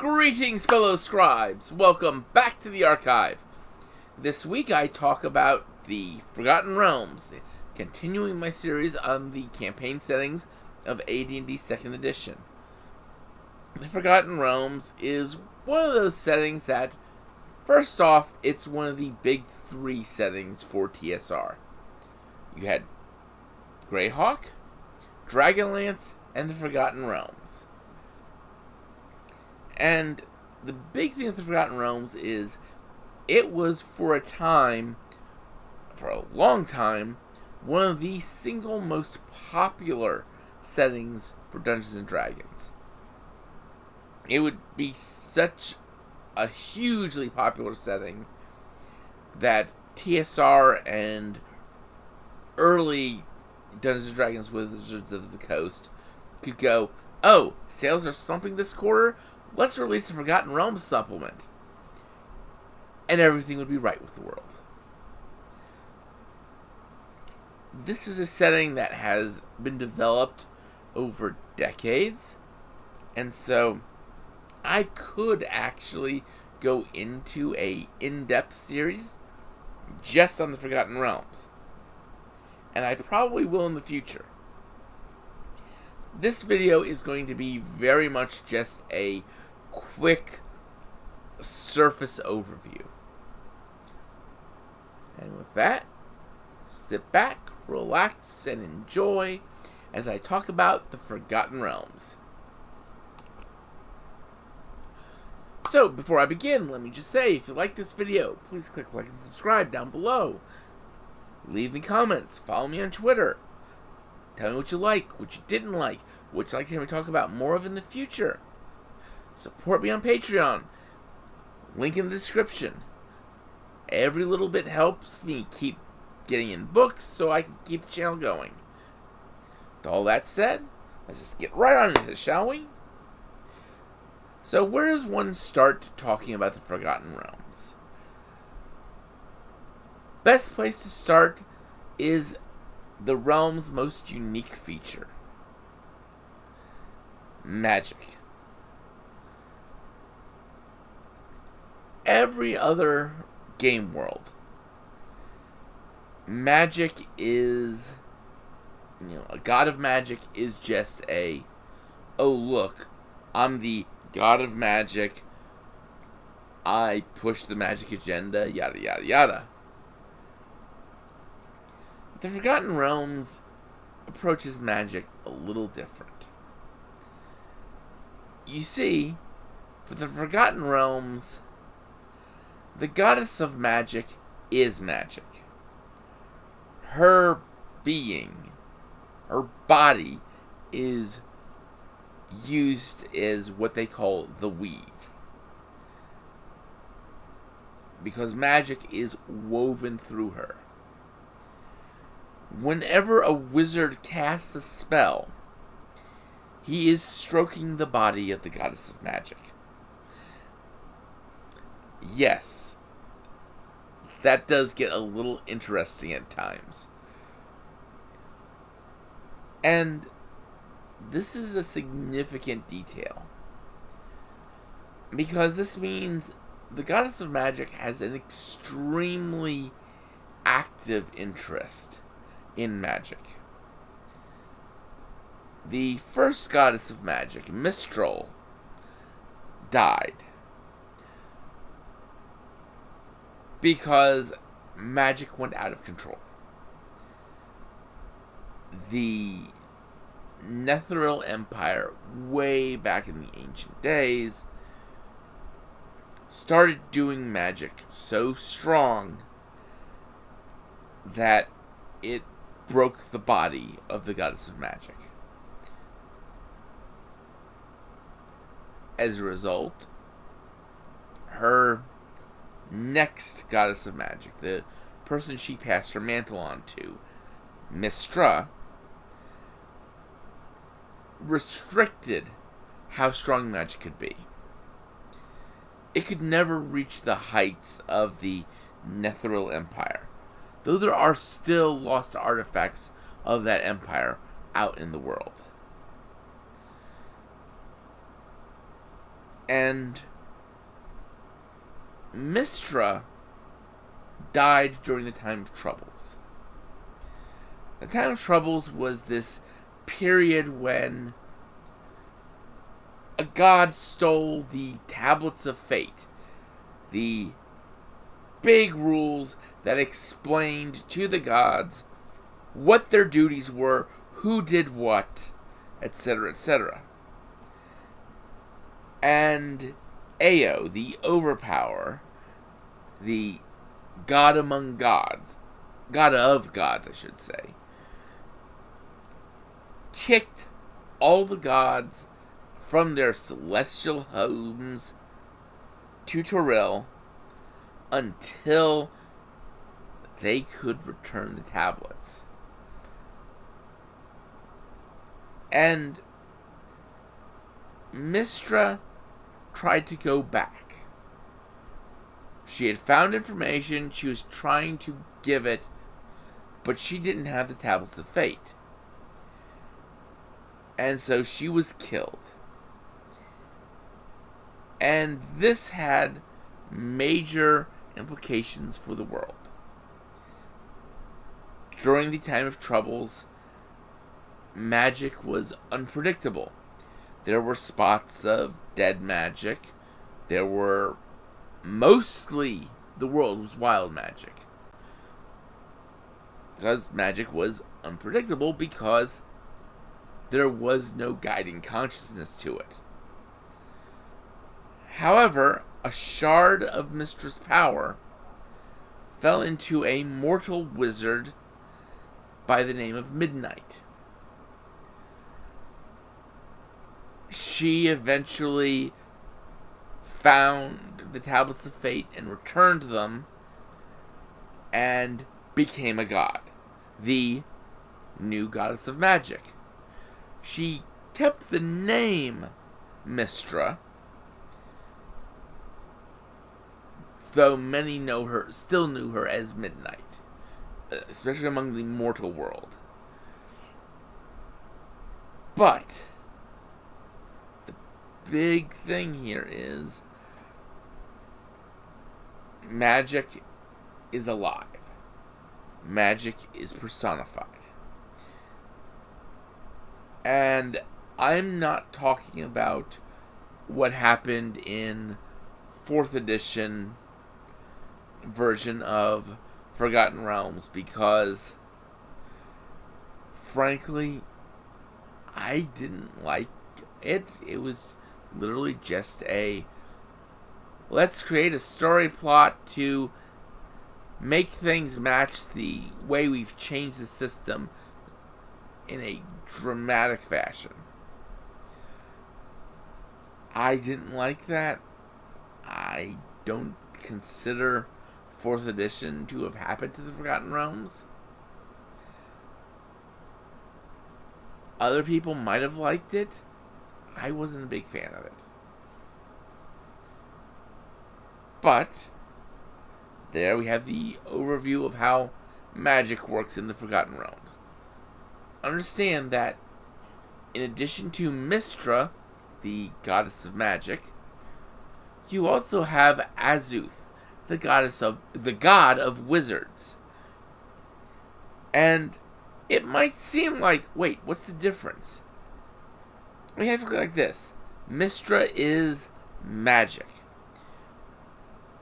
Greetings, fellow scribes! Welcome back to the archive. This week I talk about the Forgotten Realms, continuing my series on the campaign settings of AD&D 2nd Edition. The Forgotten Realms is one of those settings that, first off, it's one of the big three settings for TSR. You had Greyhawk, Dragonlance, and the Forgotten Realms. And the big thing with the Forgotten Realms is it was, for a long time, one of the single most popular settings for Dungeons & Dragons. It would be such a hugely popular setting that TSR and early Dungeons & Dragons Wizards of the Coast could go, oh, sales are slumping this quarter? Let's release a Forgotten Realms supplement. And everything would be right with the world. This is a setting that has been developed over decades. And so I could actually go into a in-depth series just on the Forgotten Realms. And I probably will in the future. This video is going to be very much just a quick surface overview. And with that, sit back, relax, and enjoy as I talk about the Forgotten Realms. So, before I begin, let me just say, if you like this video, please click like and subscribe down below. Leave me comments, follow me on Twitter. Tell me what you like, what you didn't like, what you'd like to hear me talk about more of in the future. Support me on Patreon. Link in the description. Every little bit helps me keep getting in books so I can keep the channel going. With all that said, let's just get right on into it, shall we? So where does one start talking about the Forgotten Realms? Best place to start is the realm's most unique feature. Magic. Every other game world, magic is, a god of magic is just oh look, I'm the god of magic, I push the magic agenda, yada yada yada. The Forgotten Realms approaches magic a little different. You see, for the Forgotten Realms, the goddess of magic is magic. Her being, her body, is used as what they call the weave. Because magic is woven through her. Whenever a wizard casts a spell, he is stroking the body of the goddess of magic. Yes, that does get a little interesting at times. And this is a significant detail, because this means the goddess of magic has an extremely active interest in magic. The first goddess of magic, Mistral, died because magic went out of control. The Netheril Empire, way back in the ancient days, started doing magic so strong that it broke the body of the goddess of magic. As a result, her next goddess of magic, the person she passed her mantle on to, Mistra, restricted how strong magic could be. It could never reach the heights of the Netheril Empire, though there are still lost artifacts of that empire out in the world. And Mistra died during the Time of Troubles. The Time of Troubles was this period when a god stole the Tablets of Fate, the big rules that explained to the gods what their duties were, who did what, etc., etc. And Ao, the Overpower, the god among gods, god of gods, I should say, kicked all the gods from their celestial homes to Toril until they could return the tablets. And Mistra tried to go back. She had found information, she was trying to give it, but she didn't have the Tablets of Fate. And so she was killed. And this had major implications for the world. During the Time of Troubles, magic was unpredictable. There were spots of dead magic. There were mostly the world was wild magic. Because magic was unpredictable because there was no guiding consciousness to it. However, a shard of Mistress Power fell into a mortal wizard by the name of Midnight. She eventually found the Tablets of Fate and returned them and became a god, the new goddess of magic. She kept the name Mistra, though many still knew her as Midnight, especially among the mortal world. But the big thing here is magic is alive. Magic is personified. And I'm not talking about what happened in 4th edition version of Forgotten Realms, because frankly I didn't like it. It was literally just a let's create a story plot to make things match the way we've changed the system in a dramatic fashion. I didn't like that. I don't consider 4th edition to have happened to the Forgotten Realms. Other people might have liked it. I wasn't a big fan of it. But there we have the overview of how magic works in the Forgotten Realms. Understand that in addition to Mistra, the goddess of magic, you also have Azuth, the god of wizards. And it might seem like, wait, what's the difference? We have to look like this. Mistra is magic.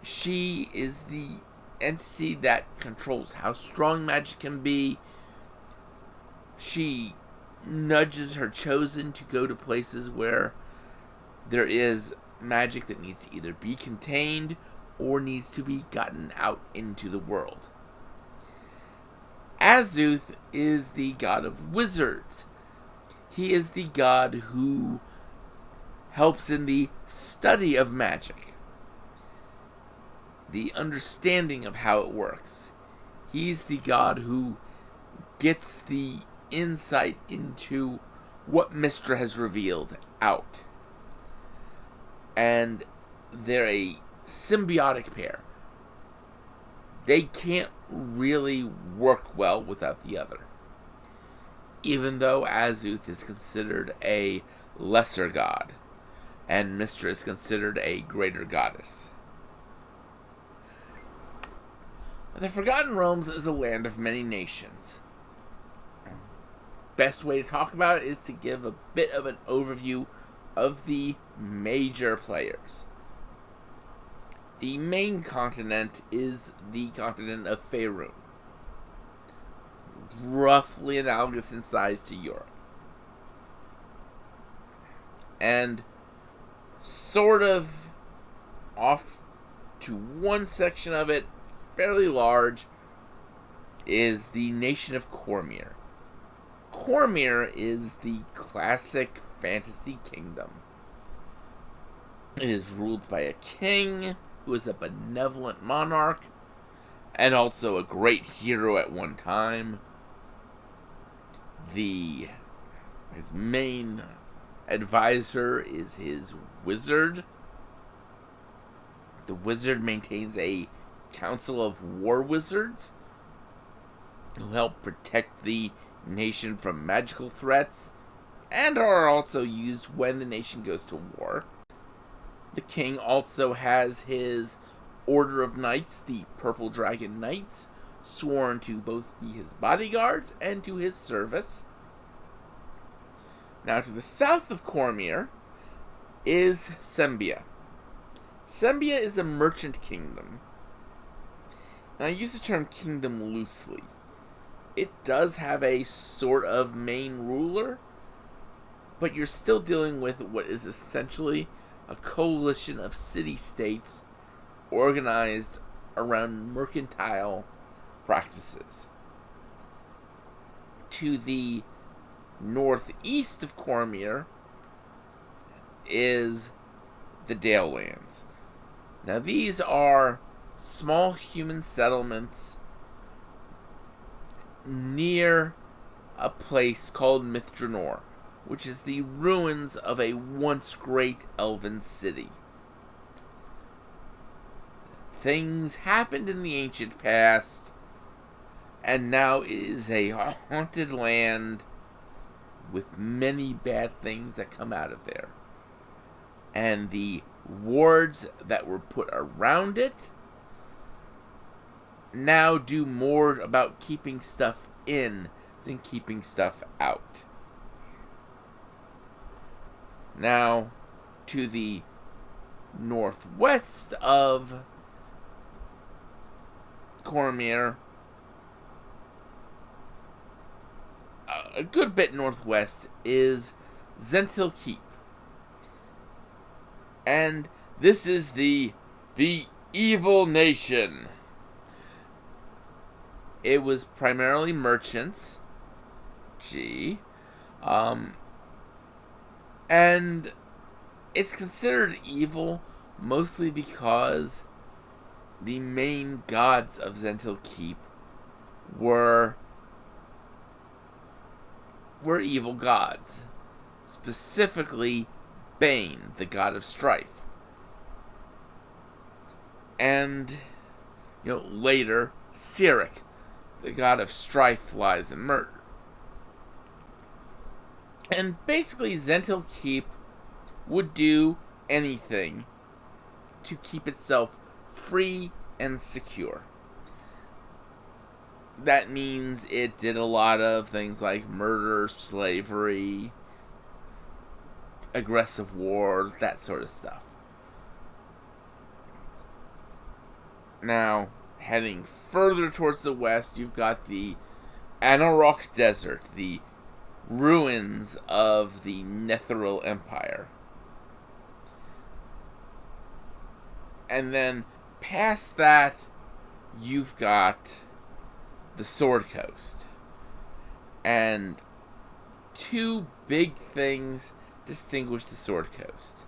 She is the entity that controls how strong magic can be. She nudges her chosen to go to places where there is magic that needs to either be contained or needs to be gotten out into the world. Azuth is the god of wizards. He is the god who helps in the study of magic, the understanding of how it works. He's the god who gets the insight into what Mistra has revealed out. And they're a symbiotic pair. They can't really work well without the other. Even though Azuth is considered a lesser god. and Mystra is considered a greater goddess. The Forgotten Realms is a land of many nations. Best way to talk about it is to give a bit of an overview of the major players. The main continent is the continent of Faerun, roughly analogous in size to Europe. And sort of off to one section of it, fairly large, is the nation of Cormyr. Cormyr is the classic fantasy kingdom. It is ruled by a king who is a benevolent monarch and also a great hero at one time. His main advisor is his wizard. The wizard maintains a council of war wizards who help protect the nation from magical threats and are also used when the nation goes to war. The king also has his Order of Knights, the Purple Dragon Knights, sworn to both be his bodyguards and to his service. Now, to the south of Cormyr is Sembia. Sembia is a merchant kingdom. Now, I use the term kingdom loosely. It does have a sort of main ruler, but you're still dealing with what is essentially a coalition of city-states organized around mercantile practices. To the northeast of Cormyr is the Dalelands. Now, these are small human settlements near a place called Mithranor, which is the ruins of a once great elven city. Things happened in the ancient past, and now it is a haunted land with many bad things that come out of there. And the wards that were put around it now do more about keeping stuff in than keeping stuff out. Now, to the northwest of Cormyr, a good bit northwest, is Zentil Keep. And this is the evil nation. It was primarily merchants. And it's considered evil mostly because the main gods of Zentil Keep were evil gods. Specifically, Bane, the god of strife. And, later, Cyric, the god of strife, lies, and murder. And basically, Zentil Keep would do anything to keep itself free and secure. That means it did a lot of things like murder, slavery, aggressive war, that sort of stuff. Now, heading further towards the west, you've got the Anauroch Desert, the ruins of the Netheril Empire. And then past that, you've got the Sword Coast. And two big things distinguish the Sword Coast.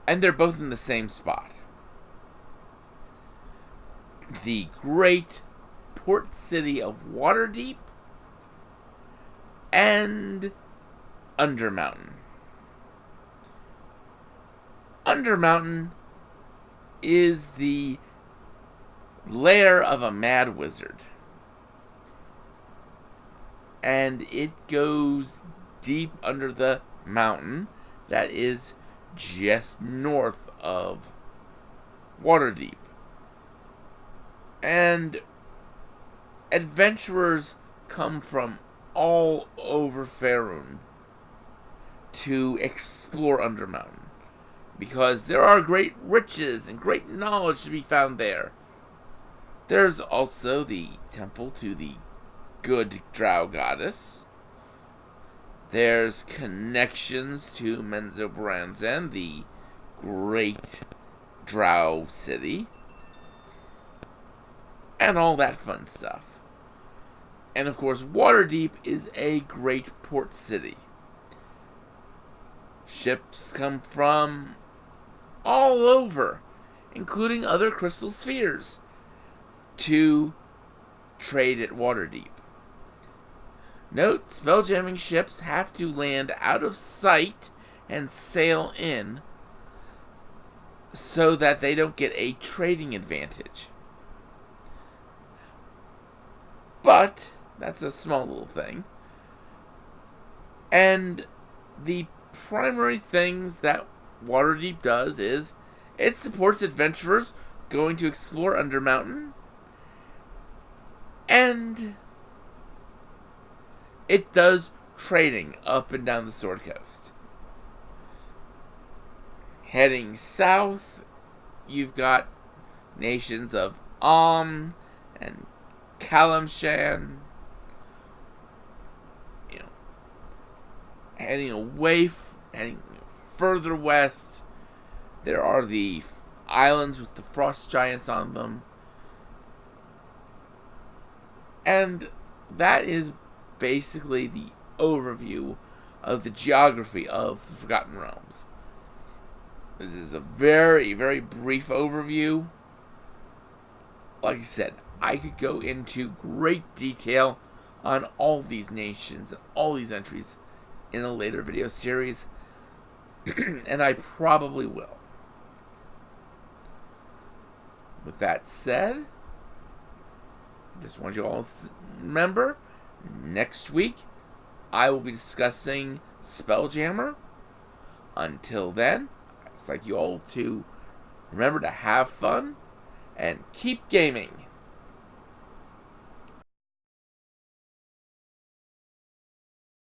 And they're both in the same spot. The great port city of Waterdeep and Undermountain. Undermountain is the lair of a mad wizard. And it goes deep under the mountain that is just north of Waterdeep. And adventurers come from all over Faerun to explore Undermountain, because there are great riches and great knowledge to be found there. There's also the temple to the good drow goddess. There's connections to Menzoberranzan, the great drow city, and all that fun stuff. And of course, Waterdeep is a great port city. Ships come from all over, including other crystal spheres, to trade at Waterdeep. Note, spelljamming ships have to land out of sight and sail in so that they don't get a trading advantage. But that's a small little thing. And the primary things that Waterdeep does is it supports adventurers going to explore Undermountain, and it does trading up and down the Sword Coast. Heading south, you've got nations of and Kalimshan. Heading further west, there are the islands with the frost giants on them. And that is basically the overview of the geography of the Forgotten Realms. This is a very, very brief overview. Like I said, I could go into great detail on all these nations and all these entries in a later video series, and I probably will. With that said, I just want you all to remember, next week I will be discussing Spelljammer. Until then, I'd like you all to remember to have fun and keep gaming.